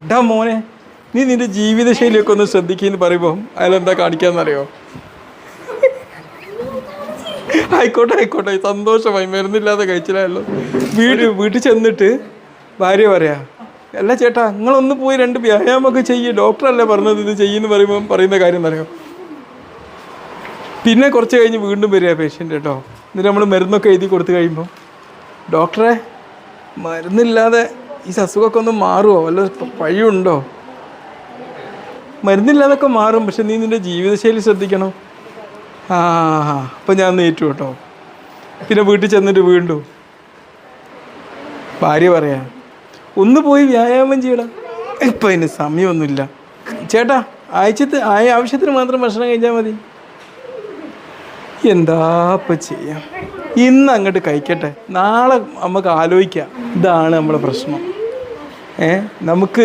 എടാ മോനെ, നീ നിന്റെ ജീവിതശൈലിയൊക്കെ ഒന്ന് ശ്രദ്ധിക്കുമെന്ന് പറയുമ്പോൾ അയാളെന്താ കാണിക്കാന്നറിയോ? ആയിക്കോട്ടെ ആയിക്കോട്ടെ, സന്തോഷമായി, മരുന്നില്ലാതെ കഴിച്ചില്ലല്ലോ. വീട്ടിൽ ചെന്നിട്ട് ഭാര്യ പറയാ, അല്ല ചേട്ടാ നിങ്ങളൊന്ന് പോയി 2 വ്യായാമമൊക്കെ ചെയ്യ്, ഡോക്ടറല്ലേ പറഞ്ഞത് ഇത് ചെയ്യുമെന്ന് പറയുമ്പോൾ പറയുന്ന കാര്യം എന്നറിയോ? പിന്നെ കുറച്ച് കഴിഞ്ഞ് വീണ്ടും വരിക പേഷ്യൻ്റ് കേട്ടോ. എന്നിട്ട് നമ്മൾ മരുന്നൊക്കെ എഴുതി കൊടുത്തു കഴിയുമ്പോൾ, ഡോക്ടറെ മരുന്നില്ലാതെ ഈ അസുഖമൊക്കെ ഒന്ന് മാറുമോ, വല്ല വഴിയുണ്ടോ? മരുന്നില്ലാതൊക്കെ മാറും, പക്ഷെ നീ നിൻ്റെ ജീവിതശൈലി ശ്രദ്ധിക്കണം. ആ അപ്പം ഞാൻ നേറ്റു കേട്ടോ. പിന്നെ വീട്ടിൽ ചെന്നിട്ട് വീണ്ടും ഭാര്യ പറയാ, ഒന്ന് പോയി വ്യായാമം ചെയ്യണം. ഇപ്പം അതിന് സമയമൊന്നുമില്ല ചേട്ടാ, ആവശ്യത്തിന് മാത്രം ഭക്ഷണം കഴിച്ചാൽ മതി. എന്താ ഇപ്പം ചെയ്യാം, ഇന്ന് അങ്ങോട്ട് കഴിക്കട്ടെ, നാളെ നമുക്ക് ആലോചിക്കാം. ഇതാണ് നമ്മളെ പ്രശ്നം. നമുക്ക്